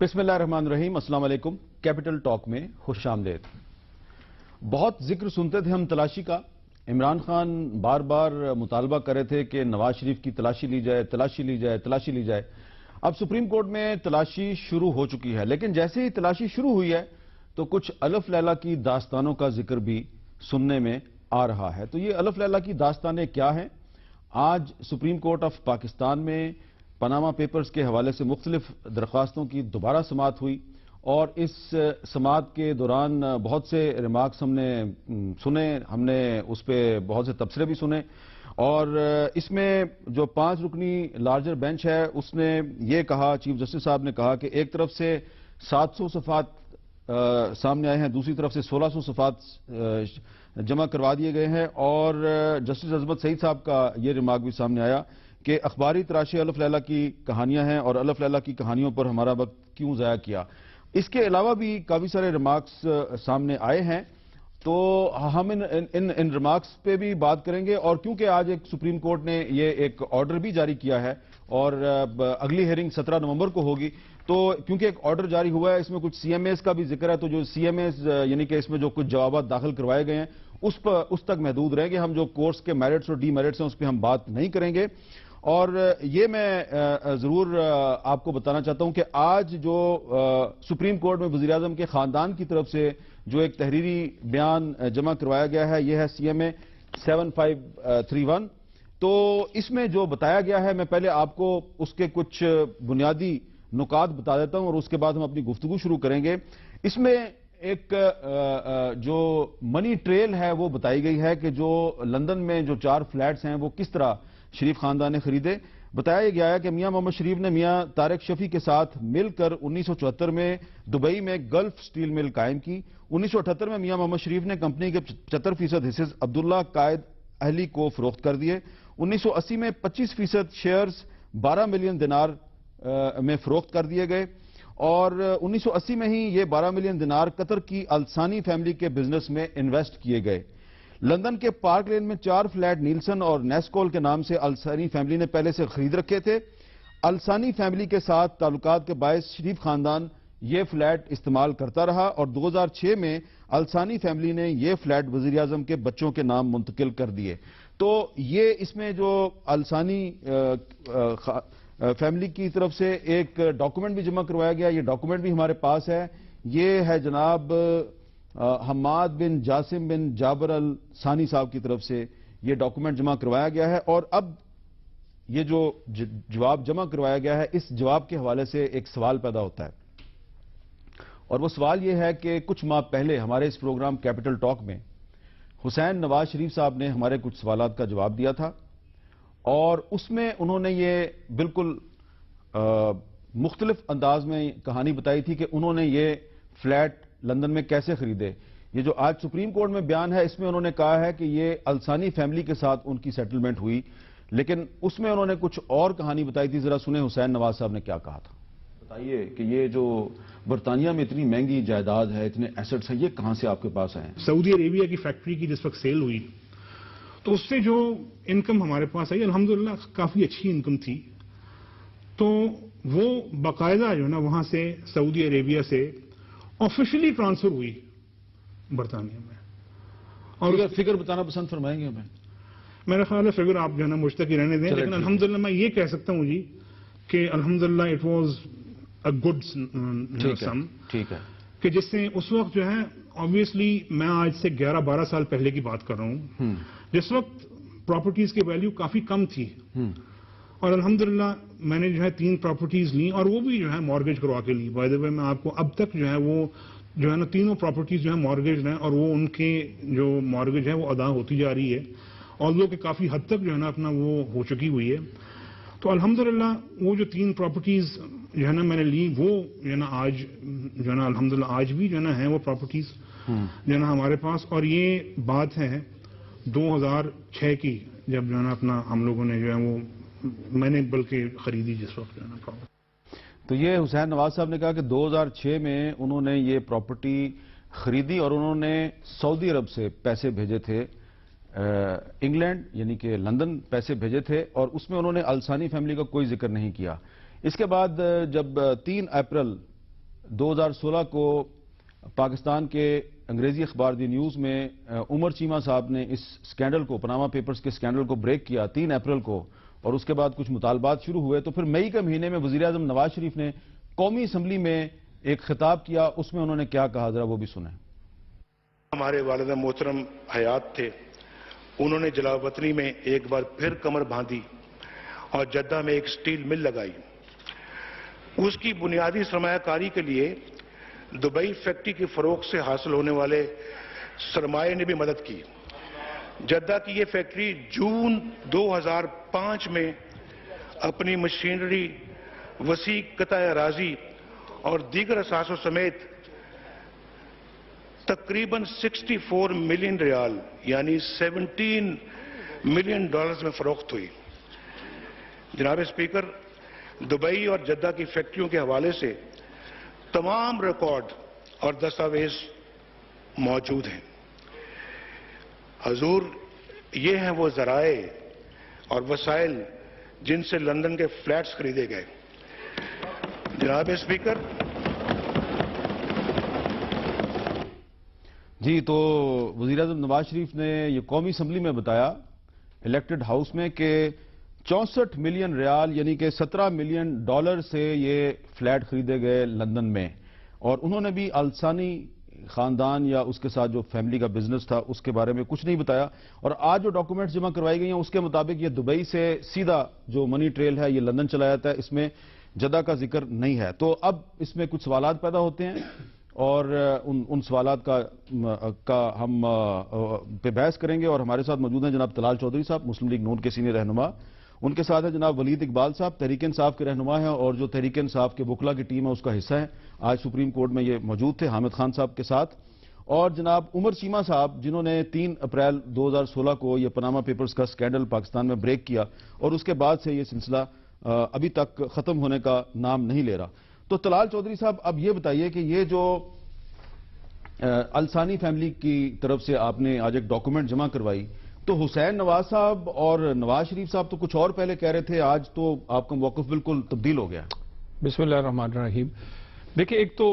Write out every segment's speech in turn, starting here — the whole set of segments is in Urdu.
بسم اللہ الرحمن الرحیم، السلام علیکم۔ کیپٹل ٹاک میں خوش آمدید۔ بہت ذکر سنتے تھے ہم تلاشی کا۔ عمران خان بار بار مطالبہ کر رہے تھے کہ نواز شریف کی تلاشی لی جائے، تلاشی لی جائے، تلاشی لی جائے۔ اب سپریم کورٹ میں تلاشی شروع ہو چکی ہے، لیکن جیسے ہی تلاشی شروع ہوئی ہے تو کچھ الف لیلہ کی داستانوں کا ذکر بھی سننے میں آ رہا ہے۔ تو یہ الف لیلہ کی داستانیں کیا ہیں؟ آج سپریم کورٹ آف پاکستان میں پاناما پیپرز کے حوالے سے مختلف درخواستوں کی دوبارہ سماعت ہوئی، اور اس سماعت کے دوران بہت سے ریمارکس ہم نے سنے، ہم نے اس پہ بہت سے تبصرے بھی سنے، اور اس میں جو 5 رکنی لارجر بینچ ہے اس نے یہ کہا، چیف جسٹس صاحب نے کہا کہ ایک طرف سے 700 صفحات سامنے آئے ہیں، دوسری طرف سے 1600 صفحات جمع کروا دیے گئے ہیں، اور جسٹس عظمت سعید صاحب کا یہ ریمارک بھی سامنے آیا کہ اخباری تراشے الف لیلہ کی کہانیاں ہیں، اور الف لیلہ کی کہانیوں پر ہمارا وقت کیوں ضائع کیا۔ اس کے علاوہ بھی کافی سارے ریمارکس سامنے آئے ہیں، تو ہم ان ریمارکس پہ بھی بات کریں گے، اور کیونکہ آج ایک سپریم کورٹ نے یہ ایک آرڈر بھی جاری کیا ہے، اور اگلی ہیئرنگ 17 نومبر کو ہوگی، تو کیونکہ ایک آرڈر جاری ہوا ہے، اس میں کچھ سی ایم ایز کا بھی ذکر ہے، تو جو سی ایم ایز یعنی کہ اس میں جو کچھ جوابات داخل کروائے گئے ہیں اس تک محدود رہیں گے۔ ہم جو کورس کے میرٹس اور ڈی میرٹس ہیں اس پہ ہم بات نہیں کریں گے۔ اور یہ میں ضرور آپ کو بتانا چاہتا ہوں کہ آج جو سپریم کورٹ میں وزیراعظم کے خاندان کی طرف سے جو ایک تحریری بیان جمع کروایا گیا ہے، یہ ہے سی ایم اے 7531۔ تو اس میں جو بتایا گیا ہے، میں پہلے آپ کو اس کے کچھ بنیادی نکات بتا دیتا ہوں، اور اس کے بعد ہم اپنی گفتگو شروع کریں گے۔ اس میں ایک جو منی ٹریل ہے وہ بتائی گئی ہے کہ جو لندن میں جو 4 فلیٹس ہیں وہ کس طرح شریف خاندان نے خریدے۔ بتایا گیا ہے کہ میاں محمد شریف نے میاں طارق شفیع کے ساتھ مل کر 1974 میں دبئی میں گلف سٹیل مل قائم کی۔ 1978 میں میاں محمد شریف نے کمپنی کے 75% حصے عبداللہ قائد اہلی کو فروخت کر دیے۔ 1980 میں 25% شیئرز 12 ملین دینار میں فروخت کر دیے گئے، اور 1980 میں ہی یہ 12 ملین دینار قطر کی الثانی فیملی کے بزنس میں انویسٹ کیے گئے۔ لندن کے پارک لین میں 4 فلیٹ نیلسن اور نیسکول کے نام سے الثانی فیملی نے پہلے سے خرید رکھے تھے۔ الثانی فیملی کے ساتھ تعلقات کے باعث شریف خاندان یہ فلیٹ استعمال کرتا رہا، اور 2006 میں الثانی فیملی نے یہ فلیٹ وزیراعظم کے بچوں کے نام منتقل کر دیے۔ تو یہ اس میں جو الثانی فیملی کی طرف سے ایک ڈاکومنٹ بھی جمع کروایا گیا، یہ ڈاکومنٹ بھی ہمارے پاس ہے۔ یہ ہے جناب حماد بن جاسم بن جابر الثانی صاحب کی طرف سے یہ ڈاکومنٹ جمع کروایا گیا ہے، اور اب یہ جو جواب جمع کروایا گیا ہے، اس جواب کے حوالے سے ایک سوال پیدا ہوتا ہے، اور وہ سوال یہ ہے کہ کچھ ماہ پہلے ہمارے اس پروگرام کیپٹل ٹاک میں حسین نواز شریف صاحب نے ہمارے کچھ سوالات کا جواب دیا تھا، اور اس میں انہوں نے یہ بالکل مختلف انداز میں کہانی بتائی تھی کہ انہوں نے یہ فلیٹ لندن میں کیسے خریدے۔ یہ جو آج سپریم کورٹ میں بیان ہے، اس میں انہوں نے کہا ہے کہ یہ الثانی فیملی کے ساتھ ان کی سیٹلمنٹ ہوئی، لیکن اس میں انہوں نے کچھ اور کہانی بتائی تھی۔ ذرا سنیں حسین نواز صاحب نے کیا کہا تھا۔ بتائیے کہ یہ جو برطانیہ میں اتنی مہنگی جائیداد ہے، اتنے ایسٹس ہیں، یہ کہاں سے آپ کے پاس آئے ہیں؟ سعودی عربیہ کی فیکٹری کی جس وقت سیل ہوئی تو اس سے جو انکم ہمارے پاس آئی، الحمدللہ کافی اچھی انکم تھی، تو وہ باقاعدہ جو ہے نا وہاں سے سعودی عربیہ سے آفیشلی ٹرانسفر ہوئی برطانیہ میں۔ اور فگر بتانا پسند فرمائیں گے ہمیں؟ میرا خیال ہے فگر آپ جو ہے نا مجھ تک ہی رہنے دیں، لیکن الحمدللہ میں یہ کہہ سکتا ہوں جی کہ الحمدللہ اٹ واز اے گڈ سم، ٹھیک ہے، کہ جس سے اس وقت جو ہے آبویسلی میں آج سے 11-12 سال پہلے کی بات کر رہا ہوں، جس وقت پراپرٹیز کی ویلیو کافی کم تھی، اور الحمدللہ میں نے جو ہے 3 پراپرٹیز لیں، اور وہ بھی جو ہے مارگیج کروا کے لی۔ بائی دی وے میں آپ کو اب تک جو ہے وہ جو ہے نا تینوں پراپرٹیز جو ہے مارگیج ہیں، اور وہ ان کے جو مارگیج ہے وہ ادا ہوتی جا رہی ہے، اور لوگ کہ کافی حد تک جو ہے نا اپنا وہ ہو چکی ہوئی ہے۔ تو الحمدللہ وہ جو 3 پراپرٹیز جو ہے نا میں نے لی، وہ جو ہے نا آج جو ہے نا الحمدللہ آج بھی جو ہے نا ہیں وہ پراپرٹیز جو ہے نا ہمارے پاس، اور یہ بات ہے 2006 کی، جب جو ہے نا اپنا ہم لوگوں نے جو ہے وہ میں نے بلکہ خریدی جس وقت جو ہے نا پراپرٹی۔ تو یہ حسین نواز صاحب نے کہا کہ 2006 میں انہوں نے یہ پراپرٹی خریدی، اور انہوں نے سعودی عرب سے پیسے بھیجے تھے، انگلینڈ یعنی کہ لندن پیسے بھیجے تھے، اور اس میں انہوں نے الثانی فیملی کا کوئی ذکر نہیں کیا۔ اس کے بعد جب 3 اپریل 2016 کو پاکستان کے انگریزی اخبار دی نیوز میں عمر چیمہ صاحب نے اس سکینڈل کو، پاناما پیپرز کے سکینڈل کو بریک کیا 3 اپریل کو، اور اس کے بعد کچھ مطالبات شروع ہوئے، تو پھر مئی کے مہینے میں وزیر اعظم نواز شریف نے قومی اسمبلی میں ایک خطاب کیا، اس میں انہوں نے کیا کہا، ذرا وہ بھی سنیں۔ ہمارے والد محترم حیات تھے، انہوں نے جلا وطنی میں ایک بار پھر کمر باندھی اور جدہ میں ایک سٹیل مل لگائی۔ اس کی بنیادی سرمایہ کاری کے لیے دبئی فیکٹری کی فروخت سے حاصل ہونے والے سرمایہ نے بھی مدد کی۔ جدہ کی یہ فیکٹری جون 2005 میں اپنی مشینری، وسیع قطع اراضی اور دیگر اثاثوں سمیت تقریباً 64 ملین ریال یعنی 17 ملین ڈالرز میں فروخت ہوئی۔ جناب اسپیکر، دبئی اور جدہ کی فیکٹریوں کے حوالے سے تمام ریکارڈ اور دستاویز موجود ہیں۔ حضور، یہ ہیں وہ ذرائع اور وسائل جن سے لندن کے فلیٹس خریدے گئے۔ جناب اسپیکر، جی، تو وزیر اعظم نواز شریف نے یہ قومی اسمبلی میں بتایا الیکٹڈ ہاؤس میں کہ 64 ملین ریال یعنی کہ 17 ملین ڈالر سے یہ فلیٹ خریدے گئے لندن میں، اور انہوں نے بھی الثانی خاندان یا اس کے ساتھ جو فیملی کا بزنس تھا اس کے بارے میں کچھ نہیں بتایا، اور آج جو ڈاکومنٹس جمع کروائی گئی ہیں اس کے مطابق یہ دبئی سے سیدھا جو منی ٹریل ہے یہ لندن چلا جاتا ہے، اس میں جدہ کا ذکر نہیں ہے۔ تو اب اس میں کچھ سوالات پیدا ہوتے ہیں اور ان سوالات کا ہم پہ بحث کریں گے، اور ہمارے ساتھ موجود ہیں جناب طلال چودھری صاحب، مسلم لیگ نون کے سینئر رہنما، ان کے ساتھ ہے جناب ولید اقبال صاحب، تحریک انصاف کے رہنما ہیں اور جو تحریک انصاف کے وکلاء کی ٹیم ہے اس کا حصہ ہے، آج سپریم کورٹ میں یہ موجود تھے حامد خان صاحب کے ساتھ، اور جناب عمر چیمہ صاحب جنہوں نے 3 اپریل 2016 کو یہ پاناما پیپرز کا سکینڈل پاکستان میں بریک کیا، اور اس کے بعد سے یہ سلسلہ ابھی تک ختم ہونے کا نام نہیں لے رہا۔ تو طلال چودھری صاحب، اب یہ بتائیے کہ یہ جو الثانی فیملی کی طرف سے آپ نے آج ایک ڈاکومنٹ جمع کروائی، تو حسین نواز صاحب اور نواز شریف صاحب تو کچھ اور پہلے کہہ رہے تھے، آج تو آپ کا موقف بالکل تبدیل ہو گیا۔ بسم اللہ الرحمن الرحیم۔ دیکھیں، ایک تو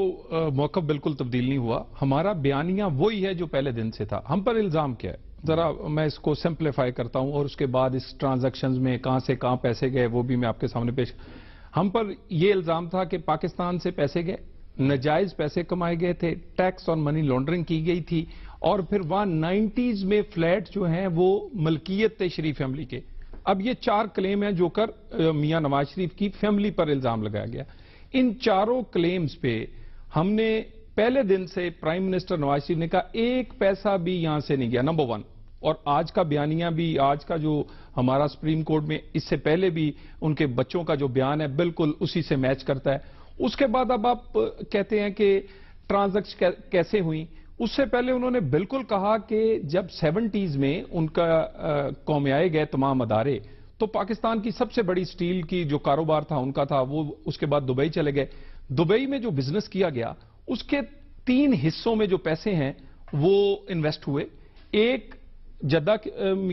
موقف بالکل تبدیل نہیں ہوا، ہمارا بیانیہ وہی ہے جو پہلے دن سے تھا۔ ہم پر الزام کیا ہے، ذرا میں اس کو سمپلیفائی کرتا ہوں، اور اس کے بعد اس ٹرانزیکشنز میں کہاں سے کہاں پیسے گئے وہ بھی میں آپ کے سامنے پیش۔ ہم پر یہ الزام تھا کہ پاکستان سے پیسے گئے، ناجائز پیسے کمائے گئے تھے، ٹیکس اور منی لانڈرنگ کی گئی تھی، اور پھر وہاں 90s میں فلیٹ جو ہیں وہ ملکیت تھے شریف فیملی کے۔ اب یہ 4 کلیم ہیں جو کر میاں نواز شریف کی فیملی پر الزام لگایا گیا۔ ان چاروں کلیمز پہ ہم نے پہلے دن سے پرائم منسٹر نواز شریف نے کہا ایک پیسہ بھی یہاں سے نہیں گیا، نمبر 1۔ اور آج کا بیانیہ بھی، آج کا جو ہمارا سپریم کورٹ میں اس سے پہلے بھی ان کے بچوں کا جو بیان ہے بالکل اسی سے میچ کرتا ہے۔ اس کے بعد اب آپ کہتے ہیں کہ ٹرانزیکشن کیسے ہوئی، اس سے پہلے انہوں نے بالکل کہا کہ جب 70s میں ان کا قومیائے گئے تمام ادارے، تو پاکستان کی سب سے بڑی سٹیل کی جو کاروبار تھا ان کا تھا، وہ اس کے بعد دبئی چلے گئے۔ دبئی میں جو بزنس کیا گیا اس کے 3 حصوں میں جو پیسے ہیں وہ انویسٹ ہوئے، ایک جدہ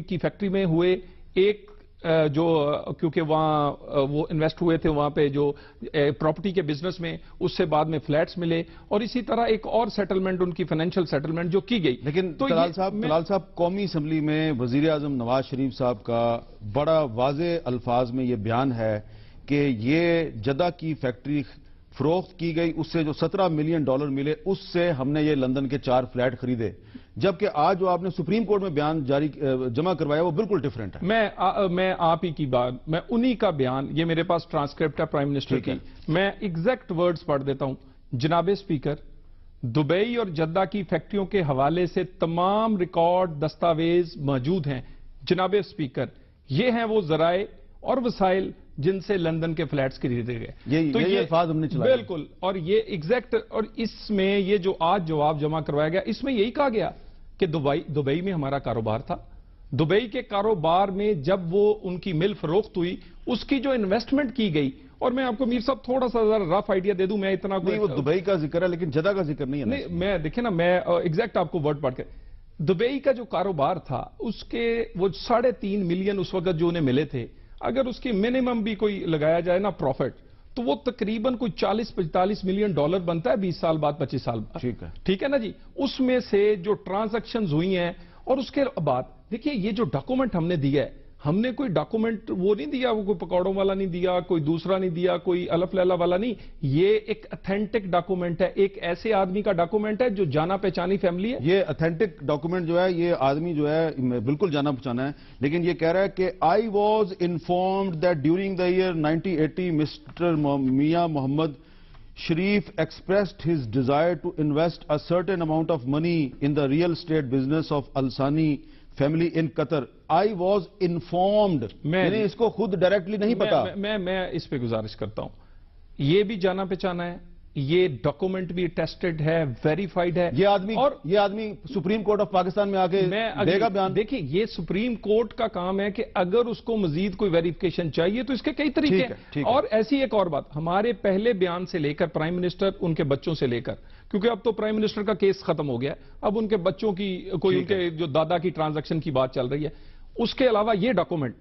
کی فیکٹری میں ہوئے، ایک جو کیونکہ وہاں وہ انویسٹ ہوئے تھے وہاں پہ جو پراپرٹی کے بزنس میں، اس سے بعد میں فلیٹس ملے، اور اسی طرح ایک اور سیٹلمنٹ ان کی فائنینشیل سیٹلمنٹ جو کی گئی۔ لیکن طلال صاحب قومی اسمبلی میں وزیر اعظم نواز شریف صاحب کا بڑا واضح الفاظ میں یہ بیان ہے کہ یہ جدہ کی فیکٹری فروخت کی گئی، اس سے جو 17 ملین ڈالر ملے اس سے ہم نے یہ لندن کے 4 فلیٹ خریدے، جبکہ آج جو آپ نے سپریم کورٹ میں بیان جمع کروایا وہ بالکل ڈیفرنٹ ہے۔ میں آپ ہی کی بات، میں انہی کا بیان، یہ میرے پاس ٹرانسکرپٹ ہے پرائم منسٹر کی، میں ایگزیکٹ ورڈز پڑھ دیتا ہوں۔ جناب اسپیکر، دبئی اور جدہ کی فیکٹریوں کے حوالے سے تمام ریکارڈ دستاویز موجود ہیں۔ جناب اسپیکر، یہ ہیں وہ ذرائع اور وسائل جن سے لندن کے فلیٹس خریدے گئے، تو یہ الفاظ ہم نے چلائے بالکل، اور یہ ایگزیکٹ، اور اس میں یہ جو آج جواب جمع کروایا گیا اس میں یہی کہا گیا کہ دبئی میں ہمارا کاروبار تھا، دبئی کے کاروبار میں جب وہ ان کی مل فروخت ہوئی اس کی جو انویسٹمنٹ کی گئی، اور میں آپ کو میر صاحب تھوڑا سا رف آئیڈیا دے دوں، میں اتنا نہیں، وہ دبئی کا ذکر ہے لیکن جدہ کا ذکر نہیں ہے۔ نہیں، میں دیکھیں نا، میں ایگزیکٹ آپ کو ورڈ پڑھ کے، دبئی کا جو کاروبار تھا اس کے وہ 3.5 ملین اس وقت جو انہیں ملے تھے، اگر اس کی منیمم بھی کوئی لگایا جائے نا پروفٹ، تو وہ تقریباً کوئی 40-45 ملین ڈالر بنتا ہے 20 سال بعد 25 سال بعد. ٹھیک ہے نا جی. اس میں سے جو ٹرانزیکشنز ہوئی ہیں اور اس کے بعد دیکھیے یہ جو ڈاکومنٹ ہم نے دیا ہے, ہم نے کوئی ڈاکومنٹ وہ نہیں دیا, وہ کوئی پکوڑوں والا نہیں دیا, کوئی دوسرا نہیں دیا, کوئی الف لیلا والا نہیں. یہ ایک اتھینٹک ڈاکومنٹ ہے, ایک ایسے آدمی کا ڈاکومنٹ ہے جو جانا پہچانی فیملی ہے. یہ اتھینٹک ڈاکومنٹ جو ہے یہ آدمی جو ہے بالکل جانا پہچانا ہے, لیکن یہ کہہ رہا ہے کہ I was informed that during the year 1980 mister Mian Muhammad Sharif expressed his desire to invest a certain amount of money in the real estate business of Al-Sani family in Qatar. I was informed. یعنی اس کو خود ڈائریکٹلی نہیں پتا. میں اس پہ گزارش کرتا ہوں, یہ بھی جانا پہچانا ہے, یہ ڈاکومنٹ بھی ٹیسٹڈ ہے, ویریفائڈ ہے. یہ آدمی سپریم کورٹ آف پاکستان میں آ کے دے گا بیان. دیکھیں یہ سپریم کورٹ کا کام ہے کہ اگر اس کو مزید کوئی ویریفیکیشن چاہیے تو اس کے کئی طریقے ہیں. اور ایسی ایک اور بات, ہمارے پہلے بیان سے لے کر پرائم منسٹر ان کے بچوں سے لے کر, کیونکہ اب تو پرائم منسٹر کا کیس ختم ہو گیا, اب ان کے بچوں کی کوئی ان کے جو دادا کی ٹرانزیکشن کی بات چل رہی ہے. اس کے علاوہ یہ ڈاکومنٹ,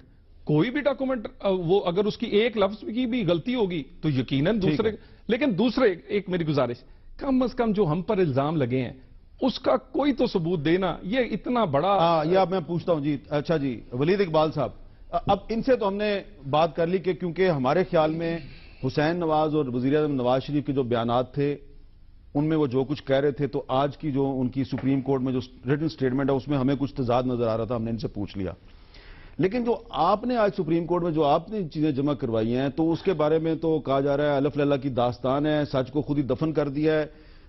کوئی بھی ڈاکومنٹ وہ اگر اس کی ایک لفظ کی بھی غلطی ہوگی تو یقیناً دوسرے, لیکن دوسرے ایک میری گزارش, کم از کم جو ہم پر الزام لگے ہیں اس کا کوئی تو ثبوت دینا. یہ اتنا بڑا یہ اب میں پوچھتا ہوں جی. اچھا جی ولید اقبال صاحب, اب ان سے تو ہم نے بات کر لی کہ کیونکہ ہمارے خیال میں حسین نواز اور وزیر اعظم نواز شریف کے جو بیانات تھے ان میں وہ جو کچھ کہہ رہے تھے, تو آج کی جو ان کی سپریم کورٹ میں جو ریٹن سٹیٹمنٹ ہے اس میں ہمیں کچھ تضاد نظر آ رہا تھا, ہم نے ان سے پوچھ لیا. لیکن جو آپ نے آج سپریم کورٹ میں جو آپ نے چیزیں جمع کروائی ہیں تو اس کے بارے میں تو کہا جا رہا ہے الف لیلا کی داستان ہے, سچ کو خود ہی دفن کر دیا ہے.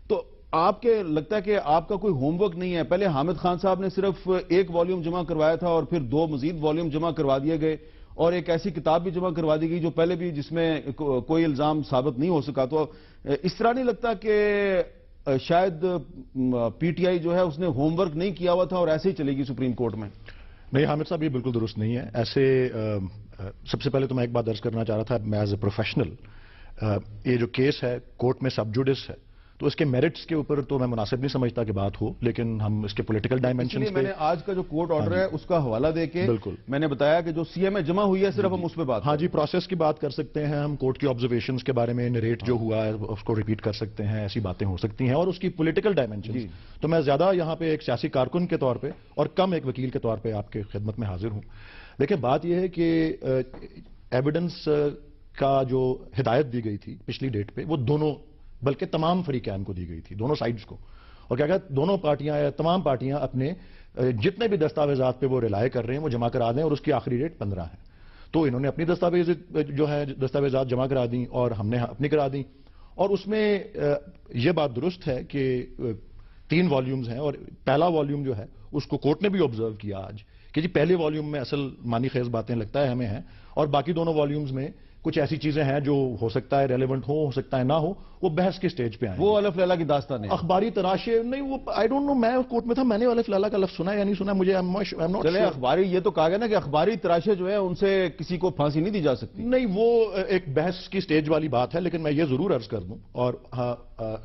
تو آپ کے لگتا ہے کہ آپ کا کوئی ہوم ورک نہیں ہے؟ پہلے حامد خان صاحب نے صرف ایک والیوم جمع کروایا تھا اور پھر 2 مزید والیوم جمع کروا دیے گئے, اور ایک ایسی کتاب بھی جمع کروا دی گئی جو پہلے بھی جس میں کوئی الزام ثابت نہیں ہو سکا. تو اس طرح نہیں لگتا کہ شاید پی ٹی آئی جو ہے اس نے ہوم ورک نہیں کیا ہوا تھا اور ایسے ہی چلے گی سپریم کورٹ میں؟ نہیں حامد صاحب, یہ بالکل درست نہیں ہے. ایسے سب سے پہلے تو میں ایک بات عرض کرنا چاہ رہا تھا, میں ایز اے پروفیشنل, یہ جو کیس ہے کورٹ میں سب جوڈس ہے, تو اس کے میرٹس کے اوپر تو میں مناسب نہیں سمجھتا کہ بات ہو, لیکن ہم اس کے پولیٹیکل ڈائمینشنز پہ, میں نے آج کا جو کورٹ آرڈر ہے اس کا حوالہ دے کے بالکل میں نے بتایا کہ جو سی ایم اے جمع ہوئی ہے صرف ہم اس پہ بات. ہاں جی, پروسیس کی بات کر سکتے ہیں ہم, کورٹ کی آبزرویشنز کے بارے میں نریٹ جو ہوا ہے اس کو ریپیٹ کر سکتے ہیں, ایسی باتیں ہو سکتی ہیں. اور اس کی پولیٹیکل ڈائمینشنز تو میں زیادہ یہاں پہ ایک سیاسی کارکن کے طور پہ اور کم ایک وکیل کے طور پہ آپ کے خدمت میں حاضر ہوں. دیکھیں بات یہ ہے کہ ایویڈنس کا جو ہدایت دی گئی تھی پچھلی ڈیٹ پہ وہ دونوں, بلکہ تمام فریقین کو دی گئی تھی, دونوں سائڈز کو. اور کیا کہتے تمام پارٹیاں اپنے جتنے بھی دستاویزات پہ وہ ریلائے کر رہے ہیں وہ جمع کرا دیں, اور اس کی آخری ڈیٹ 15 ہے. تو انہوں نے اپنی دستاویزات جمع کرا دیں اور ہم نے اپنی کرا دیں. اور اس میں یہ بات درست ہے کہ 3 والیومز ہیں, اور پہلا والیوم جو ہے اس کو کورٹ نے بھی آبزرو کیا آج کہ جی پہلے والیوم میں اصل معنی خیز باتیں لگتا ہے ہمیں ہیں, اور باقی دونوں والیومز میں کچھ ایسی چیزیں ہیں جو ہو سکتا ہے ریلیونٹ ہو سکتا ہے نہ ہو, وہ بحث کے سٹیج پہ آئیں. وہ الف لیلا کی داستان ہے, اخباری تراشے نہیں, وہ آئی ڈونٹ نو, میں کورٹ میں تھا, میں نے الف لیلا کا لفظ سنا یا نہیں سنا مجھے چلے اخباری, یہ تو کہا گیا نا کہ اخباری تراشے جو ہے ان سے کسی کو پھانسی نہیں دی جا سکتی. نہیں, وہ ایک بحث کی سٹیج والی بات ہے, لیکن میں یہ ضرور عرض کر دوں, اور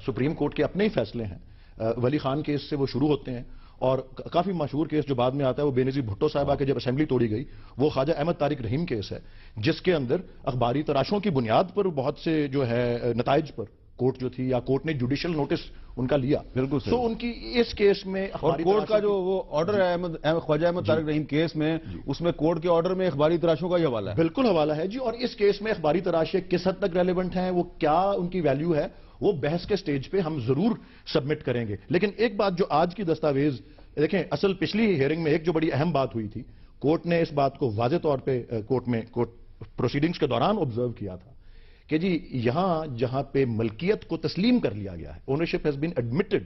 سپریم کورٹ کے اپنے ہی فیصلے ہیں. ولی خان کیس سے وہ شروع ہوتے ہیں, اور کافی مشہور کیس جو بعد میں آتا ہے وہ بے نظیر بھٹو صاحبہ کے جب اسمبلی توڑی گئی, وہ خواجہ احمد طارق رحیم کیس ہے, جس کے اندر اخباری تراشوں کی بنیاد پر بہت سے جو ہے نتائج پر کورٹ جو تھی یا کورٹ نے جوڈیشل نوٹس ان کا لیا. بالکل تو ان کی اس کیس میں اور کورٹ کا جو وہ آرڈر ہے خواجہ احمد طارق رحیم کیس میں, اس میں کورٹ کے آرڈر میں اخباری تراشوں کا یہ حوالہ ہے. بالکل حوالہ ہے جی. اور اس کیس میں اخباری تراشے کس حد تک ریلیونٹ ہیں, وہ کیا ان کی ویلیو ہے, وہ بحث کے سٹیج پہ ہم ضرور سبمٹ کریں گے. لیکن ایک بات جو آج کی دستاویز دیکھیں, اصل پچھلی ہیئرنگ میں ایک جو بڑی اہم بات ہوئی تھی, کورٹ نے اس بات کو واضح طور پہ کورٹ پروسیڈنگز کے دوران آبزرو کیا تھا کہ جی یہاں جہاں پہ ملکیت کو تسلیم کر لیا گیا ہے, اونرشپ ہیز بین ایڈمٹڈ,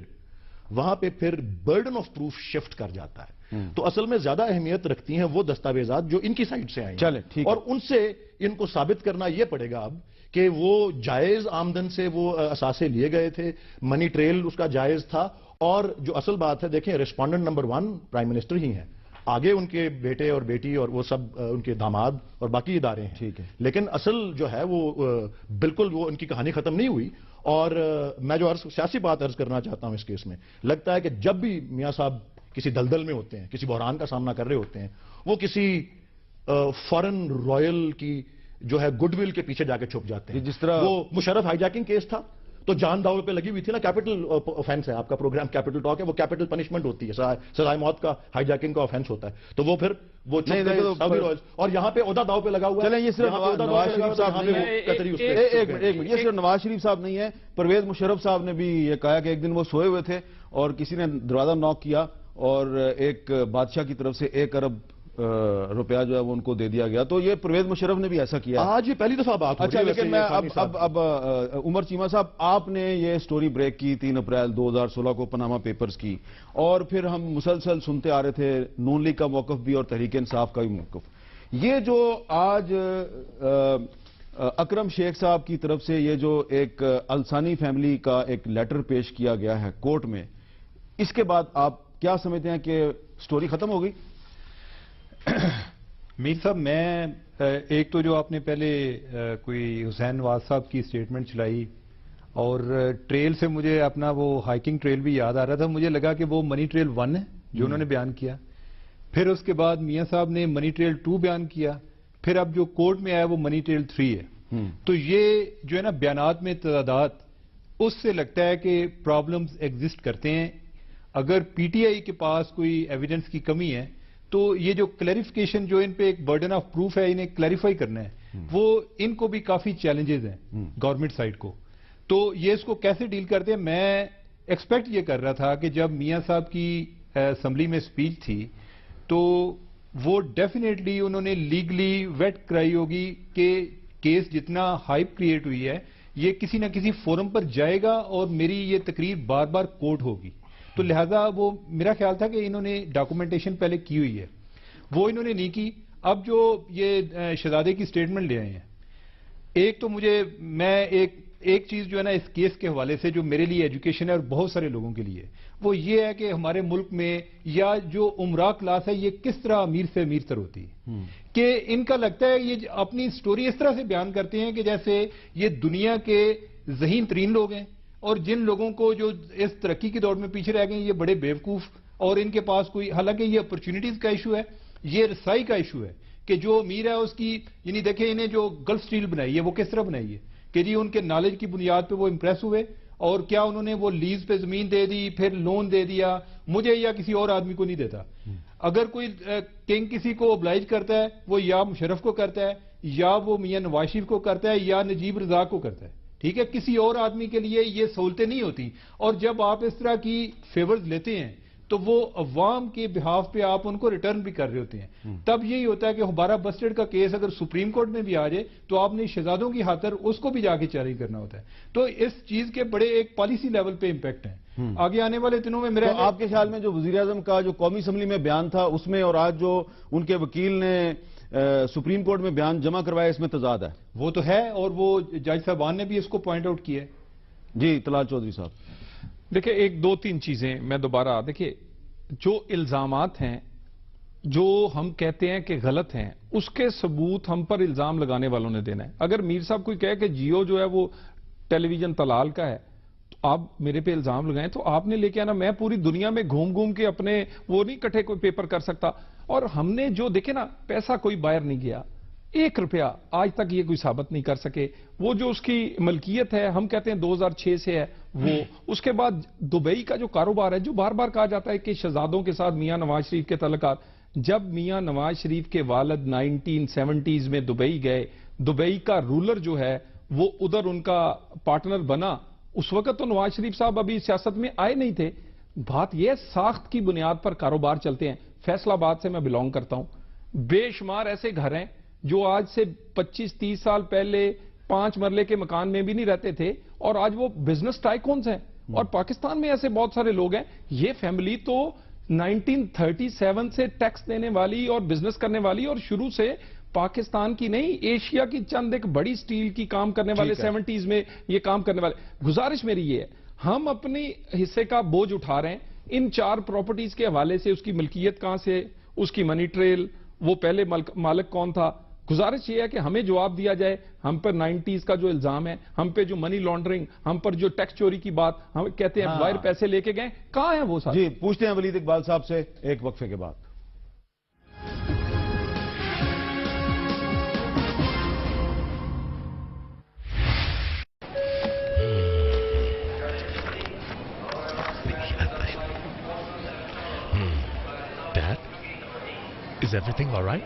وہاں پہ پھر برڈن آف پروف شفٹ کر جاتا ہے. تو اصل میں زیادہ اہمیت رکھتی ہیں وہ دستاویزات جو ان کی سائڈ سے آئیں, اور ان سے ان کو ثابت کرنا یہ پڑے گا اب کہ وہ جائز آمدن سے وہ اثاثے لیے گئے تھے, منی ٹریل اس کا جائز تھا. اور جو اصل بات ہے دیکھیں, ریسپونڈنٹ نمبر 1 پرائم منسٹر ہی ہیں, آگے ان کے بیٹے اور بیٹی اور وہ سب ان کے داماد اور باقی ادارے ہیں. ٹھیک ہے, لیکن اصل جو ہے وہ بالکل وہ ان کی کہانی ختم نہیں ہوئی. اور میں جو سیاسی بات عرض کرنا چاہتا ہوں اس کیس میں, لگتا ہے کہ جب بھی میاں صاحب کسی دلدل میں ہوتے ہیں, کسی بحران کا سامنا کر رہے ہوتے ہیں, وہ کسی فارن رائل کی جو ہے گڈ ول کے پیچھے جا کے چھپ جاتے ہیں. جس طرح وہ مشرف ہائی جیکنگ کیس تھا تو جان داؤ پہ لگی ہوئی تھی نا, کیپٹل آفینس ہے آپ کا پروگرام کیپٹل ٹاک ہے, وہ کیپٹل پنشمنٹ ہوتی ہے, سزائے موت کا ہائی جیکنگ کا آفینس ہوتا ہے. تو وہ پھر وہ سعودی رائلز, اور یہاں پہ عہدہ داؤ پہ لگا ہوا ہے. چلیں یہ صرف نواز شریف صاحب نے ایک منٹ, یہ صرف نواز شریف صاحب نہیں ہے, پرویز مشرف صاحب نے بھی یہ کہا کہ ایک دن وہ سوئے ہوئے تھے اور کسی نے دروازہ ناک کیا اور ایک بادشاہ کی طرف سے 1 ارب روپیہ جو ہے وہ ان کو دے دیا گیا. تو یہ پرویز مشرف نے بھی ایسا کیا. آج یہ پہلی دفعہ بات ہو رہی ہے. اچھا, لیکن میں اب عمر چیمہ صاحب, آپ نے یہ سٹوری بریک کی 3 اپریل 2016 کو پاناما پیپرز کی, اور پھر ہم مسلسل سنتے آ رہے تھے نون لیگ کا موقف بھی اور تحریک انصاف کا بھی موقف. یہ جو آج اکرم شیخ صاحب کی طرف سے یہ جو ایک السانی فیملی کا ایک لیٹر پیش کیا گیا ہے کورٹ میں, اس کے بعد آپ کیا سمجھتے ہیں کہ سٹوری ختم ہو گئی؟ میر صاحب, میں ایک تو جو آپ نے پہلے کوئی حسین نواز صاحب کی سٹیٹمنٹ چلائی, اور ٹریل سے مجھے اپنا وہ ہائکنگ ٹریل بھی یاد آ رہا تھا. مجھے لگا کہ وہ منی ٹریل 1 ہے جو انہوں نے بیان کیا, پھر اس کے بعد میاں صاحب نے منی ٹریل 2 بیان کیا, پھر اب جو کورٹ میں آیا وہ منی ٹریل 3 ہے. تو یہ جو ہے نا بیانات میں تعداد, اس سے لگتا ہے کہ پرابلمز ایگزسٹ کرتے ہیں. اگر پی ٹی آئی کے پاس کوئی ایویڈنس کی کمی ہے تو یہ جو کلیریفیکیشن جو ان پہ ایک برڈن آف پروف ہے, انہیں کلیریفائی کرنا ہے, وہ ان کو بھی کافی چیلنجز ہیں گورنمنٹ سائڈ کو. تو یہ اس کو کیسے ڈیل کرتے ہیں؟ میں ایکسپیکٹ یہ کر رہا تھا کہ جب میاں صاحب کی اسمبلی میں سپیچ تھی تو وہ ڈیفینیٹلی انہوں نے لیگلی ویٹ کرائی ہوگی کہ کیس جتنا ہائپ کریٹ ہوئی ہے یہ کسی نہ کسی فورم پر جائے گا اور میری یہ تقریر بار بار کوٹ ہوگی. تو لہذا وہ میرا خیال تھا کہ انہوں نے ڈاکومنٹیشن پہلے کی ہوئی ہے, وہ انہوں نے نہیں کی. اب جو یہ شہزادے کی سٹیٹمنٹ لے آئے ہیں, ایک تو میں ایک چیز جو ہے نا اس کیس کے حوالے سے جو میرے لیے ایجوکیشن ہے اور بہت سارے لوگوں کے لیے, وہ یہ ہے کہ ہمارے ملک میں یا جو عمرہ کلاس ہے یہ کس طرح امیر سے امیر تر ہوتی ہے, کہ ان کا لگتا ہے یہ اپنی سٹوری اس طرح سے بیان کرتے ہیں کہ جیسے یہ دنیا کے ذہین ترین لوگ ہیں, اور جن لوگوں کو جو اس ترقی کی دوڑ میں پیچھے رہ گئے یہ بڑے بیوقوف, اور ان کے پاس کوئی, حالانکہ یہ اپرچونٹیز کا ایشو ہے, یہ رسائی کا ایشو ہے کہ جو امیر ہے اس کی, یعنی دیکھیں انہیں جو گلف سٹیل بنائی ہے وہ کس طرح بنائی ہے کہ جی ان کے نالج کی بنیاد پہ وہ امپریس ہوئے, اور کیا انہوں نے وہ لیز پہ زمین دے دی, پھر لون دے دیا, مجھے یا کسی اور آدمی کو نہیں دیتا. اگر کوئی کنگ کسی کو اوبلائج کرتا ہے وہ یا مشرف کو کرتا ہے, یا وہ میاں نواز شریف کو کرتا ہے, یا نجیب رزاق کو کرتا ہے. ٹھیک ہے, کسی اور آدمی کے لیے یہ سہولتیں نہیں ہوتی. اور جب آپ اس طرح کی فیورز لیتے ہیں تو وہ عوام کے بہاف پہ آپ ان کو ریٹرن بھی کر رہے ہوتے ہیں. تب یہی ہوتا ہے کہ ہمارا بسٹرڈ کا کیس اگر سپریم کورٹ میں بھی آ جائے تو آپ نے شہزادوں کی خاطر اس کو بھی جا کے چیلنج کرنا ہوتا ہے. تو اس چیز کے بڑے ایک پالیسی لیول پہ امپیکٹ ہیں. آگے آنے والے دنوں میں میرا آپ کے خیال میں جو وزیر اعظم کا جو قومی اسمبلی میں بیان تھا اس میں اور آج جو ان کے وکیل نے سپریم کورٹ میں بیان جمع کروایا اس میں تضاد ہے؟ وہ تو ہے, اور وہ جج صاحبان نے بھی اس کو پوائنٹ آؤٹ کیا ہے. جی طلال چودھری صاحب. دیکھیں 1-2-3 چیزیں میں دوبارہ, دیکھیں جو الزامات ہیں جو ہم کہتے ہیں کہ غلط ہیں اس کے ثبوت ہم پر الزام لگانے والوں نے دینا ہے. اگر میر صاحب کوئی کہے کہ جیو جو ہے وہ ٹیلی ویژن تلال کا ہے تو آپ میرے پہ الزام لگائیں, تو آپ نے لے کے آنا, میں پوری دنیا میں گھوم کے اپنے وہ نہیں کٹھے کوئی پیپر کر سکتا. اور ہم نے جو دیکھے نا, پیسہ کوئی باہر نہیں گیا, 1 روپیہ آج تک یہ کوئی ثابت نہیں کر سکے. وہ جو اس کی ملکیت ہے ہم کہتے ہیں 2006 سے ہے وہ. اس کے بعد دبئی کا جو کاروبار ہے جو بار بار کہا جاتا ہے کہ شہزادوں کے ساتھ میاں نواز شریف کے تعلقات, جب میاں نواز شریف کے والد 1970s میں دبئی گئے, دبئی کا رولر جو ہے وہ ادھر ان کا پارٹنر بنا, اس وقت تو نواز شریف صاحب ابھی سیاست میں آئے نہیں تھے. بات یہ ساخت کی بنیاد پر کاروبار چلتے ہیں. فیصل آباد سے میں بلونگ کرتا ہوں, بے شمار ایسے گھر ہیں جو آج سے 25-30 سال پہلے 5 مرلے کے مکان میں بھی نہیں رہتے تھے اور آج وہ بزنس ٹائکونز ہیں. اور پاکستان میں ایسے بہت سارے لوگ ہیں. یہ فیملی تو 1937 سے ٹیکس دینے والی اور بزنس کرنے والی, اور شروع سے پاکستان کی نہیں ایشیا کی چند ایک بڑی سٹیل کی کام کرنے والے 70s میں یہ کام کرنے والے. گزارش میری یہ ہے, ہم اپنی حصے کا بوجھ اٹھا رہے ہیں. ان 4 پراپرٹیز کے حوالے سے اس کی ملکیت کہاں سے, اس کی منی ٹریل, وہ پہلے مالک کون تھا. گزارش یہ ہے کہ ہمیں جواب دیا جائے. ہم پر 90s کا جو الزام ہے, ہم پہ جو منی لانڈرنگ, ہم پر جو ٹیکس چوری کی بات, ہم کہتے ہیں باہر پیسے لے کے گئے, کہاں ہیں وہ سارے؟ جی پوچھتے ہیں ولید اقبال صاحب سے ایک وقفے کے بعد. Is everything all right?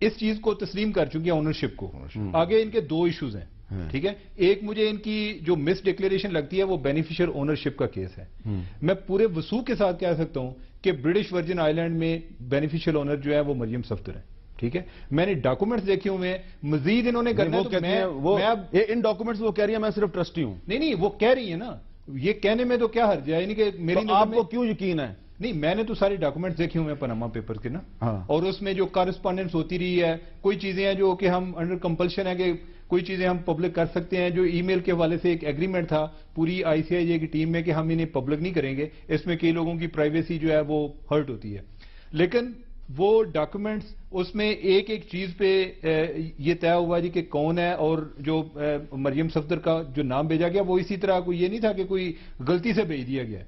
اس چیز کو تسلیم کر چکی ہیں اونرشپ کو. آگے ان کے دو ایشوز ہیں, ٹھیک ہے. ایک مجھے ان کی جو مس ڈکلیریشن لگتی ہے وہ بینیفیشیل اونرشپ کا کیس ہے. میں پورے وثوق کے ساتھ کہہ سکتا ہوں کہ برٹش ورجن آئی لینڈ میں بینیفیشیل اونر جو ہے وہ مریم صفدر ہے, ٹھیک ہے. میں نے ڈاکومنٹس دیکھے ہوئے ہیں, مزید انہوں نے کرنا ہے. ان ڈاکومنٹس وہ کہہ رہی ہے میں صرف ٹرسٹی ہوں. نہیں وہ کہہ رہی ہے نا, یہ کہنے میں تو کیا حرج ہے, یعنی کہ میری آپ کو کیوں یقین ہے؟ نہیں, میں نے تو سارے ڈاکومنٹس دیکھے ہوئے ہیں پاناما پیپر کے نا, اور اس میں جو کارسپونڈنس ہوتی رہی ہے, کوئی چیزیں ہیں جو کہ ہم انڈر کمپلشن ہے کہ کوئی چیزیں ہم پبلک کر سکتے ہیں. جو ای میل کے حوالے سے ایک ایگریمنٹ تھا پوری آئی سی آئی جے کی ٹیم میں کہ ہم انہیں پبلک نہیں کریں گے, اس میں کئی لوگوں کی پرائیویسی جو ہے وہ ہرٹ ہوتی ہے. لیکن وہ ڈاکومنٹس اس میں ایک ایک چیز پہ یہ طے ہوا جی کہ کون ہے, اور جو مریم صفدر کا جو نام بھیجا گیا وہ اسی طرح کوئی یہ نہیں تھا کہ کوئی غلطی سے بھیج دیا گیا.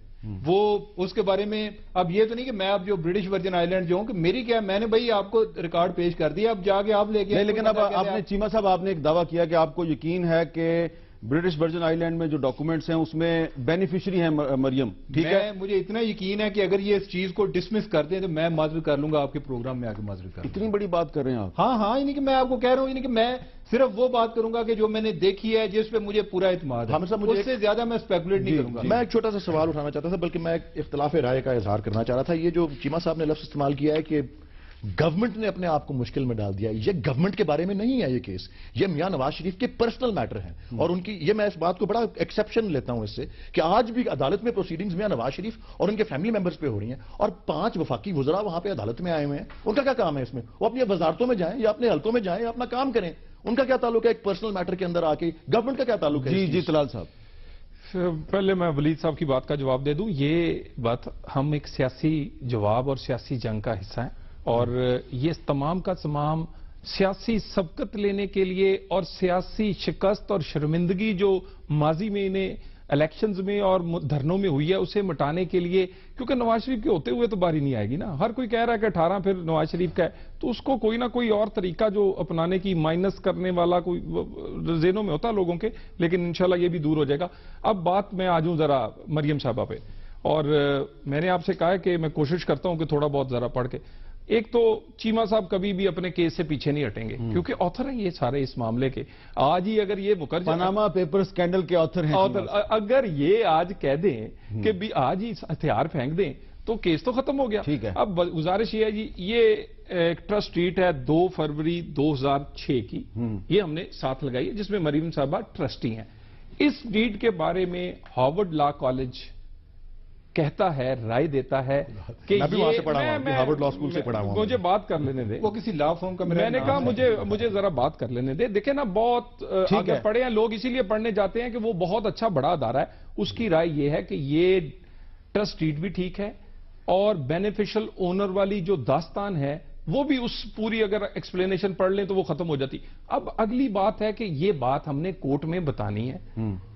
وہ اس کے بارے میں اب یہ تو نہیں کہ میں اب جو برٹش ورجن آئی لینڈ جو ہوں کہ میری کیا, میں نے بھائی آپ کو ریکارڈ پیش کر دیا, اب جا کے آپ لے کے. لیکن اب آپ نے چیمہ صاحب آپ نے ایک دعویٰ کیا کہ آپ کو یقین ہے کہ برٹش ورجن آئی لینڈ میں جو ڈاکومنٹس ہیں اس میں بینیفیشری ہیں مریم, ٹھیک ہے. مجھے اتنا یقین ہے کہ اگر یہ اس چیز کو ڈسمس کر دیں تو میں معذرت کر لوں گا آپ کے پروگرام میں آ کے معذرت کر لوں گا. اتنی بڑی بات کر رہے ہیں آپ؟ ہاں, یعنی کہ میں آپ کو کہہ رہا ہوں, یعنی کہ میں صرف وہ بات کروں گا کہ جو میں نے دیکھی ہے, جس پہ مجھے پورا اعتماد ہے, اس سے زیادہ میں اسپیکولیٹ نہیں کروں گا. میں ایک چھوٹا سا سوال اٹھانا چاہتا تھا, بلکہ میں ایک اختلاف رائے کا اظہار کرنا چاہ رہا تھا. یہ جو چیمہ صاحب نے لفظ استعمال کیا ہے کہ گورنمنٹ نے اپنے آپ کو مشکل میں ڈال دیا, یہ گورنمنٹ کے بارے میں نہیں ہے یہ کیس, یہ میاں نواز شریف کے پرسنل میٹر ہیں. اور ان کی یہ میں اس بات کو بڑا ایکسیپشن لیتا ہوں اس سے کہ آج بھی عدالت میں پروسیڈنگز میاں نواز شریف اور ان کے فیملی ممبرز پہ ہو رہی ہیں, اور 5 وفاقی وزراء وہاں پہ عدالت میں آئے ہوئے ہیں. ان کا کیا کام ہے اس میں؟ وہ اپنی وزارتوں میں جائیں یا اپنے حلقوں میں جائیں یا اپنا کام کریں. ان کا کیا تعلق ہے ایک پرسنل میٹر کے اندر آ کے؟ گورنمنٹ کا کیا تعلق ہے؟ جی طلال صاحب. پہلے میں ولید صاحب کی بات کا جواب دے دوں. یہ بات ہم ایک سیاسی جواب اور سیاسی جنگ کا حصہ ہیں, اور یہ تمام کا تمام سیاسی سبقت لینے کے لیے اور سیاسی شکست اور شرمندگی جو ماضی میں انہیں الیکشنز میں اور دھرنوں میں ہوئی ہے اسے مٹانے کے لیے, کیونکہ نواز شریف کے ہوتے ہوئے تو باری نہیں آئے گی نا. ہر کوئی کہہ رہا ہے کہ 18 پھر نواز شریف کا ہے, تو اس کو کوئی نہ کوئی اور طریقہ جو اپنانے کی مائنس کرنے والا کوئی ذہنوں میں ہوتا ہے لوگوں کے, لیکن انشاءاللہ یہ بھی دور ہو جائے گا. اب بات میں آ جاؤں ذرا مریم صاحبہ پہ, اور میں نے آپ سے کہا کہ میں کوشش کرتا ہوں کہ تھوڑا بہت ذرا پڑھ کے. ایک تو چیمہ صاحب کبھی بھی اپنے کیس سے پیچھے نہیں ہٹیں گے, کیونکہ آتھر ہیں یہ سارے اس معاملے کے. آج ہی اگر یہ مکر جائے, پاناما پیپر سکینڈل کے آتھر ہیں, اگر یہ آج کہہ دیں کہ بھی آج ہی ہتھیار پھینک دیں تو کیس تو ختم ہو گیا. ٹھیک ہے. اب گزارش یہ ہے جی, یہ ایک ٹرسٹ ڈیٹ ہے 2 فروری 2006 کی, یہ ہم نے ساتھ لگائی ہے, جس میں مریم صاحبہ ٹرسٹی ہیں. اس ڈیٹ کے بارے میں ہارورڈ لا کالج کہتا ہے, رائے دیتا ہے کہ ہارورڈ لا اسکول سے پڑھا ہوں, مجھے بات کر لینے دے. وہ کسی لا فرم کا میں نے کہا مجھے ذرا بات کر لینے دے. دیکھیں نا, بہت آگے پڑھے ہیں لوگ, اسی لیے پڑھنے جاتے ہیں کہ وہ بہت اچھا بڑا ادارہ ہے. اس کی رائے یہ ہے کہ یہ ٹرسٹ ڈیٹ بھی ٹھیک ہے, اور بینیفیشل اونر والی جو داستان ہے وہ بھی اس پوری اگر ایکسپلینیشن پڑھ لیں تو وہ ختم ہو جاتی. اب اگلی بات ہے کہ یہ بات ہم نے کورٹ میں بتانی ہے,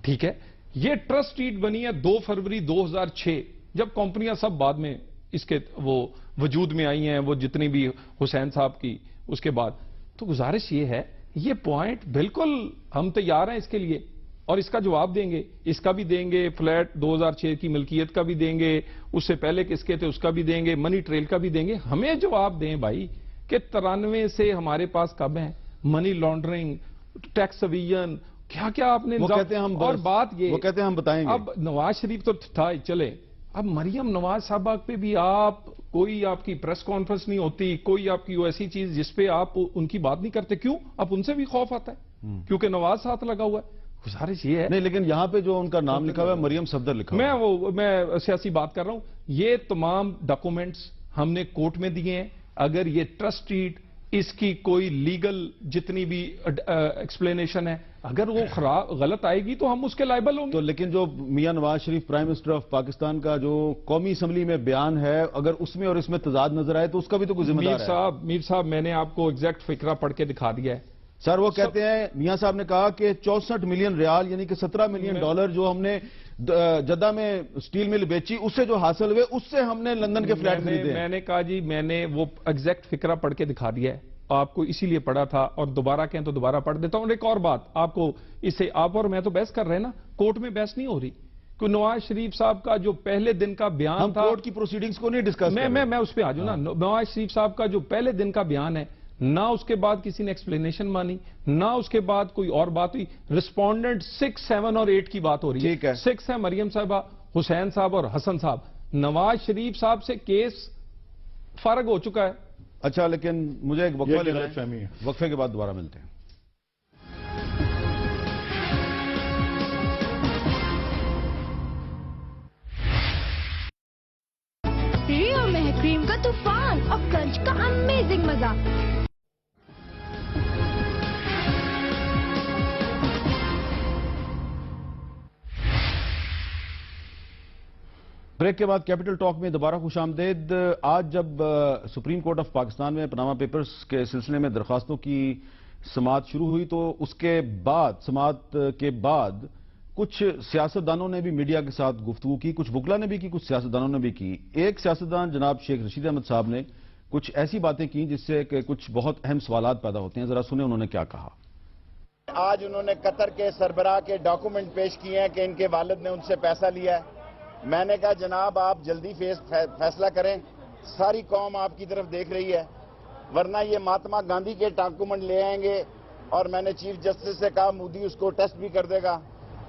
ٹھیک ہے. یہ ٹرسٹ ڈیٹ بنی ہے 2 فروری 2006, جب کمپنیاں سب بعد میں اس کے وہ وجود میں آئی ہیں, وہ جتنی بھی حسین صاحب کی اس کے بعد. تو گزارش یہ ہے, یہ پوائنٹ بالکل ہم تیار ہیں اس کے لیے, اور اس کا جواب دیں گے, اس کا بھی دیں گے, فلیٹ 2006 کی ملکیت کا بھی دیں گے, اس سے پہلے کس کے تھے اس کا بھی دیں گے, منی ٹریل کا بھی دیں گے. ہمیں جواب دیں بھائی کہ 93 سے ہمارے پاس کب ہیں, منی لانڈرنگ, ٹیکس ایویژن, کیا کیا آپ نے, اور بات یہ وہ کہتے ہیں ہم بتائیں گے. اب نواز شریف تو تھا چلے, اب مریم نواز صاحبہ پہ بھی آپ کوئی آپ کی پریس کانفرنس نہیں ہوتی, کوئی آپ کی ایسی چیز جس پہ آپ ان کی بات نہیں کرتے. کیوں؟ اب ان سے بھی خوف آتا ہے کیونکہ نواز ساتھ لگا ہوا ہے. گزارش یہ ہے نہیں, لیکن یہاں پہ جو ان کا نام لکھا ہوا ہے مریم صفدر لکھا ہوا ہے. میں سیاسی بات کر رہا ہوں. یہ تمام ڈاکومنٹس ہم نے کورٹ میں دیے ہیں. اگر یہ ٹرسٹ ڈیٹ, اس کی کوئی لیگل جتنی بھی ایکسپلینیشن ہے, اگر وہ غلط آئے گی تو ہم اس کے لائبل ہوں گے. تو لیکن جو Mian Nawaz Sharif prime minister of Pakistan کا جو قومی اسمبلی میں بیان ہے, اگر اس میں اور اس میں تضاد نظر آئے تو اس کا بھی تو کوئی ذمہ دار ہے. میر صاحب میں نے آپ کو ایگزیکٹ فکرہ پڑھ کے دکھا دیا ہے. سر وہ کہتے ہیں, میاں صاحب نے کہا کہ 64 ملین ریال یعنی کہ 17 ملین ڈالر جو ہم نے جدہ میں سٹیل مل بیچی, اس سے جو حاصل ہوئے اس سے ہم نے لندن کے فلیٹ خریدے. میں نے کہا جی, میں نے وہ ایگزیکٹ فکرہ پڑھ کے دکھا دیا ہے آپ کو, اسی لیے پڑھا تھا, اور دوبارہ کہیں تو دوبارہ پڑھ دیتا ہوں. اور ایک اور بات آپ کو, اسے آپ اور میں تو بحث کر رہے ہیں نا, کورٹ میں بحث نہیں ہو رہی. کہ نواز شریف صاحب کا جو پہلے دن کا بیان تھا, کورٹ کی پروسیڈنگز کو نہیں ڈسکس کر رہے. میں اس پہ آ جاؤں نا. نواز شریف صاحب کا جو پہلے دن کا بیان ہے نہ اس کے بعد کسی نے ایکسپلینیشن مانی، نہ اس کے بعد کوئی اور بات ہوئی. رسپونڈنٹ 6, 7 اور 8 کی بات ہو رہی ہے. 6 ہے مریم صاحبہ، حسین صاحب اور حسن صاحب. نواز شریف صاحب سے کیس فارغ ہو چکا ہے. اچھا، لیکن مجھے ایک وقفہ لینا ہے، وقفے کے بعد دوبارہ ملتے ہیں. ریو میں ہے کریم کا طوفان اور کرنچ کا امیزنگ مزہ. بریک کے بعد کیپٹل ٹاک میں دوبارہ خوش آمدید. آج جب سپریم کورٹ آف پاکستان میں پاناما پیپرز کے سلسلے میں درخواستوں کی سماعت شروع ہوئی تو اس کے بعد سماعت کے بعد کچھ سیاستدانوں نے بھی میڈیا کے ساتھ گفتگو کی، کچھ وکلا نے بھی کی، کچھ سیاستدانوں نے بھی کی. ایک سیاستدان جناب شیخ رشید احمد صاحب نے کچھ ایسی باتیں کی جس سے کہ کچھ بہت اہم سوالات پیدا ہوتے ہیں. ذرا سنیں انہوں نے کیا کہا. آج انہوں نے قطر کے سربراہ کے ڈاکومنٹ پیش کیے ہیں کہ ان کے والد نے ان سے پیسہ لیا ہے. میں نے کہا جناب آپ جلدی فیصلہ کریں، ساری قوم آپ کی طرف دیکھ رہی ہے، ورنہ یہ مہاتما گاندھی کے ڈاکومنٹ لے آئیں گے اور میں نے چیف جسٹس سے کہا مودی اس کو ٹیسٹ بھی کر دے گا.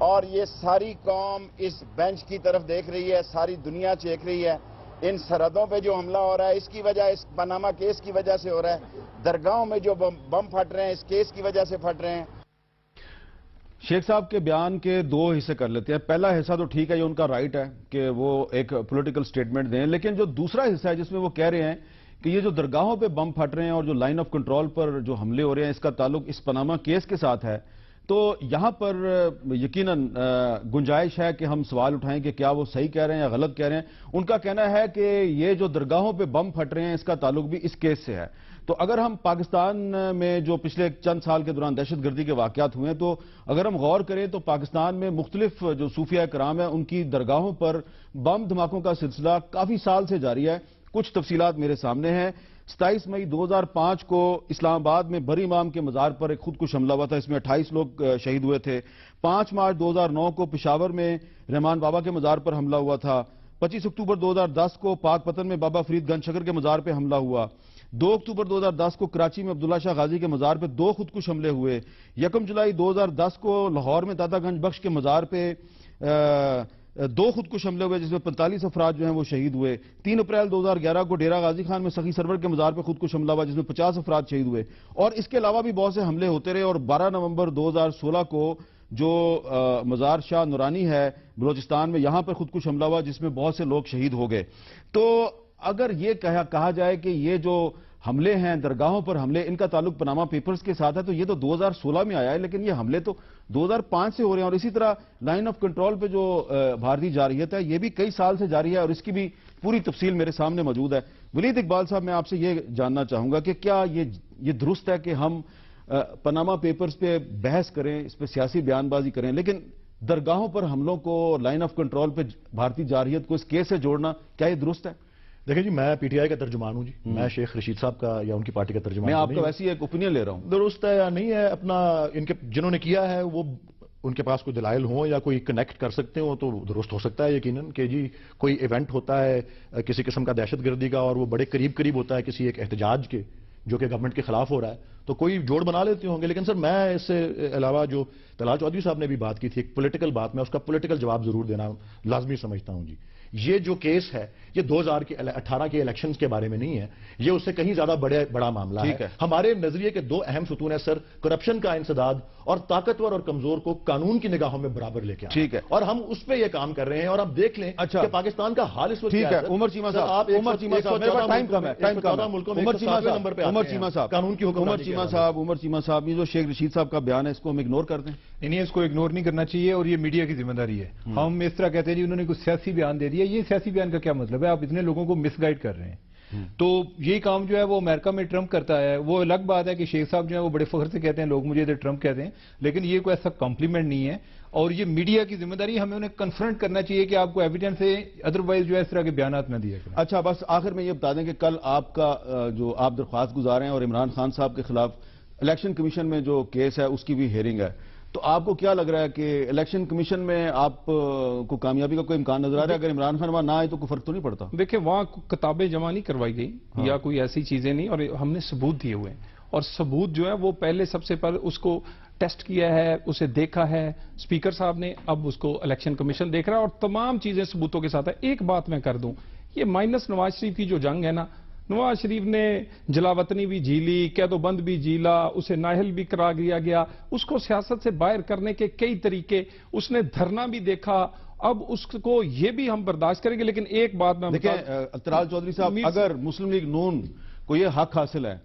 اور یہ ساری قوم اس بینچ کی طرف دیکھ رہی ہے، ساری دنیا دیکھ رہی ہے. ان سرحدوں پہ جو حملہ ہو رہا ہے اس کی وجہ اس پاناما کیس کی وجہ سے ہو رہا ہے. درگاہوں میں جو بم پھٹ رہے ہیں اس کیس کی وجہ سے پھٹ رہے ہیں. شیخ صاحب کے بیان کے دو حصے کر لیتے ہیں. پہلا حصہ تو ٹھیک ہے، یہ ان کا رائٹ ہے کہ وہ ایک پولیٹیکل سٹیٹمنٹ دیں، لیکن جو دوسرا حصہ ہے جس میں وہ کہہ رہے ہیں کہ یہ جو درگاہوں پہ بم پھٹ رہے ہیں اور جو لائن آف کنٹرول پر جو حملے ہو رہے ہیں اس کا تعلق اس پاناما کیس کے ساتھ ہے، تو یہاں پر یقیناً گنجائش ہے کہ ہم سوال اٹھائیں کہ کیا وہ صحیح کہہ رہے ہیں یا غلط کہہ رہے ہیں. ان کا کہنا ہے کہ یہ جو درگاہوں پہ بم پھٹ رہے ہیں اس کا تعلق بھی اس کیس سے ہے. تو اگر ہم پاکستان میں جو پچھلے چند سال کے دوران دہشت گردی کے واقعات ہوئے ہیں تو اگر ہم غور کریں تو پاکستان میں مختلف جو صوفیہ کرام ہیں ان کی درگاہوں پر بم دھماکوں کا سلسلہ کافی سال سے جاری ہے. کچھ تفصیلات میرے سامنے ہیں. 27 مئی 2005 کو اسلام آباد میں بری امام کے مزار پر ایک خودکش حملہ ہوا تھا، اس میں 28 لوگ شہید ہوئے تھے. 5 مارچ 2009 کو پشاور میں رحمان بابا کے مزار پر حملہ ہوا تھا. 25 اکتوبر 2010 کو پاک پتن میں بابا فرید گنج شکر کے مزار پہ حملہ ہوا. 2 اکتوبر 2010 کو کراچی میں عبداللہ شاہ غازی کے مزار پہ 2 خودکش حملے ہوئے. 1 جولائی 2010 کو لاہور میں داتا گنج بخش کے مزار پہ 2 خودکش حملے ہوئے جس میں 45 افراد جو ہیں وہ شہید ہوئے. 3 اپریل 2011 کو ڈیرہ غازی خان میں سخی سرور کے مزار پہ خودکش حملہ ہوا جس میں 50 افراد شہید ہوئے. اور اس کے علاوہ بھی بہت سے حملے ہوتے رہے اور 12 نومبر 2016 کو جو مزار شاہ نورانی ہے بلوچستان میں یہاں پر خودکش حملہ ہوا جس میں بہت سے لوگ شہید ہو گئے. تو اگر یہ کہا جائے کہ یہ جو حملے ہیں درگاہوں پر حملے ان کا تعلق پاناما پیپرز کے ساتھ ہے تو یہ تو 2016 میں آیا ہے، لیکن یہ حملے تو 2005 سے ہو رہے ہیں. اور اسی طرح لائن آف کنٹرول پہ جو بھارتی جارحیت ہے یہ بھی کئی سال سے جاری ہے اور اس کی بھی پوری تفصیل میرے سامنے موجود ہے. ولید اقبال صاحب، میں آپ سے یہ جاننا چاہوں گا کہ کیا یہ درست ہے کہ ہم پاناما پیپرز پہ بحث کریں، اس پہ سیاسی بیان بازی کریں، لیکن درگاہوں پر حملوں کو لائن آف کنٹرول پہ بھارتی جارحیت کو اس کیس سے جوڑنا کیا یہ درست ہے؟ دیکھیں جی، میں پی ٹی آئی کا ترجمان ہوں جی، میں شیخ رشید صاحب کا یا ان کی پارٹی کا ترجمان. میں آپ کا ویسے ایک اوپینین لے رہا ہوں. درست ہے یا نہیں ہے، اپنا ان کے جنہوں نے کیا ہے وہ ان کے پاس کوئی دلائل ہوں یا کوئی کنیکٹ کر سکتے ہوں تو درست ہو سکتا ہے یقیناً کہ جی کوئی ایونٹ ہوتا ہے کسی قسم کا دہشت گردی کا اور وہ بڑے قریب ہوتا ہے کسی ایک احتجاج کے جو کہ گورنمنٹ کے خلاف ہو رہا ہے تو کوئی جوڑ بنا لیتے ہوں گے. لیکن سر میں اس سے علاوہ جو طلال چودھری صاحب نے بھی بات کی تھی ایک پولیٹیکل بات، میں اس کا پولیٹیکل جواب ضرور دینا لازمی سمجھتا ہوں جی. یہ جو کیس ہے یہ 2018 کے الیکشنز کے بارے میں نہیں ہے، یہ اس سے کہیں زیادہ بڑا معاملہ ہے. ہمارے نظریے کے 2 اہم ستون ہیں سر، کرپشن کا انسداد اور طاقتور اور کمزور کو قانون کی نگاہوں میں برابر لے کے آنا. ٹھیک ہے، اور ہم اس پہ یہ کام کر رہے ہیں اور آپ دیکھ لیں کہ پاکستان کا حال اس وقت ٹھیک ہے. عمر چیمہ صاحب، عمر چیمہ صاحب، میرے پاس ٹائم کم ہے، عمر چیمہ صاحب، قانون کی حکم. عمر چیمہ صاحب، یہ جو شیخ رشید صاحب کا بیان ہے اس کو ہم اگنور کر دیں؟ نہیں، اس کو اگنور نہیں کرنا چاہیے اور یہ میڈیا کی ذمہ داری ہے. ہم اس طرح کہتے ہیں جی انہوں نے کچھ سیاسی بیان دے دیا، یہ سیاسی بیان کا کیا مطلب ہے؟ آپ اتنے لوگوں کو مس گائیڈ کر رہے ہیں. تو یہی کام جو ہے وہ امریکہ میں ٹرمپ کرتا ہے. وہ الگ بات ہے کہ شیخ صاحب جو ہے وہ بڑے فخر سے کہتے ہیں لوگ مجھے ادھر ٹرمپ کہتے ہیں، لیکن یہ کوئی ایسا کمپلیمنٹ نہیں ہے اور یہ میڈیا کی ذمہ داری. ہمیں انہیں کنفرنٹ کرنا چاہیے کہ آپ کو ایویڈنس ہے، ادروائز جو ہے اس طرح کے بیانات نہ دیا کریں. اچھا، بس آخر میں یہ بتا دیں کہ کل آپ کا جو آپ درخواست گزار ہیں اور عمران خان صاحب کے خلاف الیکشن کمیشن میں جو کیس ہے اس کی بھی ہیئرنگ ہے، تو آپ کو کیا لگ رہا ہے کہ الیکشن کمیشن میں آپ کو کامیابی کا کوئی امکان نظر آ رہا ہے؟ اگر عمران خان وہاں نہ آئے تو کوئی فرق تو نہیں پڑتا؟ دیکھیں، وہاں کتابیں جمع نہیں کروائی گئی یا کوئی ایسی چیزیں نہیں، اور ہم نے ثبوت دیے ہوئے ہیں اور ثبوت جو ہے وہ پہلے سب سے پہلے اس کو ٹیسٹ کیا ہے, اسے دیکھا ہے اسپیکر صاحب نے, اب اس کو الیکشن کمیشن دیکھ رہا ہے اور تمام چیزیں ثبوتوں کے ساتھ ہے. ایک بات میں کر دوں, یہ مائنس نواز شریف کی جو جنگ ہے نا, نواز شریف نے جلاوطنی بھی جھیلی, قید و بند بھی جھیلا, اسے نااہل بھی قرار دیا گیا, اس کو سیاست سے باہر کرنے کے کئی طریقے, اس نے دھرنا بھی دیکھا, اب اس کو یہ بھی ہم برداشت کریں گے. لیکن ایک بات میں دیکھیں طلال چودھری صاحب, اگر مسلم لیگ نون کو یہ حق حاصل ہے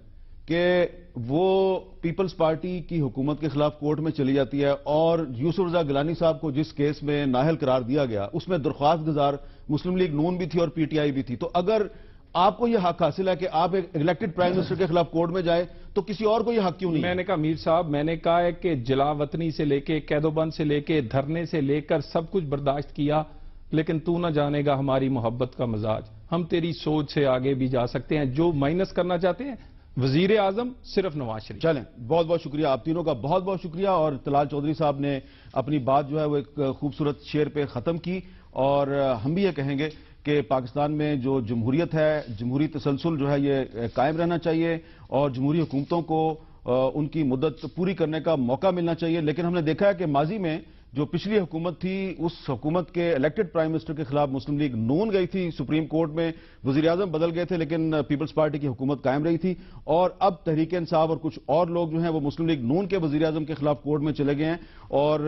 کہ وہ پیپلز پارٹی کی حکومت کے خلاف کورٹ میں چلی جاتی ہے اور یوسف رضا گیلانی صاحب کو جس کیس میں نااہل قرار دیا گیا اس میں درخواست گزار مسلم لیگ نون بھی تھی اور پی ٹی آئی بھی تھی, تو اگر آپ کو یہ حق حاصل ہے کہ آپ ایک الیکٹڈ پرائم منسٹر کے خلاف کورٹ میں جائیں تو کسی اور کو یہ حق کیوں نہیں؟ میں نے کہا میر صاحب, میں نے کہا ہے کہ جلا وطنی سے لے کے قید و بند سے لے کے دھرنے سے لے کر سب کچھ برداشت کیا, لیکن تو نہ جانے گا ہماری محبت کا مزاج. ہم تیری سوچ سے آگے بھی جا سکتے ہیں. جو مائنس کرنا چاہتے ہیں وزیر اعظم صرف نواز شریف. چلیں, بہت بہت شکریہ آپ تینوں کا, بہت بہت شکریہ. اور طلال چودھری صاحب نے اپنی بات جو ہے وہ ایک خوبصورت شعر پہ ختم کی, اور ہم بھی یہ کہیں گے کہ پاکستان میں جو جمہوریت ہے, جمہوری تسلسل جو ہے یہ قائم رہنا چاہیے اور جمہوری حکومتوں کو ان کی مدت پوری کرنے کا موقع ملنا چاہیے. لیکن ہم نے دیکھا ہے کہ ماضی میں جو پچھلی حکومت تھی اس حکومت کے الیکٹڈ پرائم منسٹر کے خلاف مسلم لیگ نون گئی تھی سپریم کورٹ میں, وزیر اعظم بدل گئے تھے لیکن پیپلز پارٹی کی حکومت قائم رہی تھی, اور اب تحریک انصاف اور کچھ اور لوگ جو ہیں وہ مسلم لیگ نون کے وزیر اعظم کے خلاف کورٹ میں چلے گئے ہیں, اور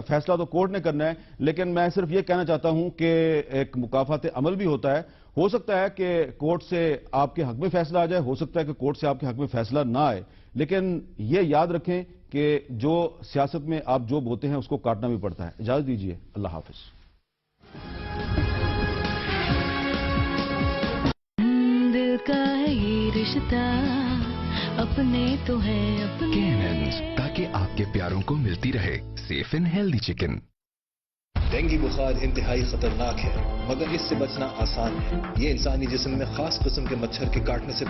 فیصلہ تو کورٹ نے کرنا ہے. لیکن میں صرف یہ کہنا چاہتا ہوں کہ ایک مکافات عمل بھی ہوتا ہے. ہو سکتا ہے کہ کورٹ سے آپ کے حق میں فیصلہ آ جائے, ہو سکتا ہے کہ کورٹ سے آپ کے حق میں فیصلہ نہ آئے, لیکن یہ یاد رکھیں کہ جو سیاست میں آپ جو بوتے ہیں اس کو کاٹنا بھی پڑتا ہے. اجازت دیجیے, اللہ حافظ. دل کا ہے یہ رشتہ, اپنے تو ہے اپنے. کیننز, تاکہ آپ کے پیاروں کو ملتی رہے safe and healthy chicken. Dengue بخار انتہائی خطرناک ہے مگر اس سے بچنا آسان ہے. یہ انسانی جسم میں خاص قسم کے مچھر کے کاٹنے سے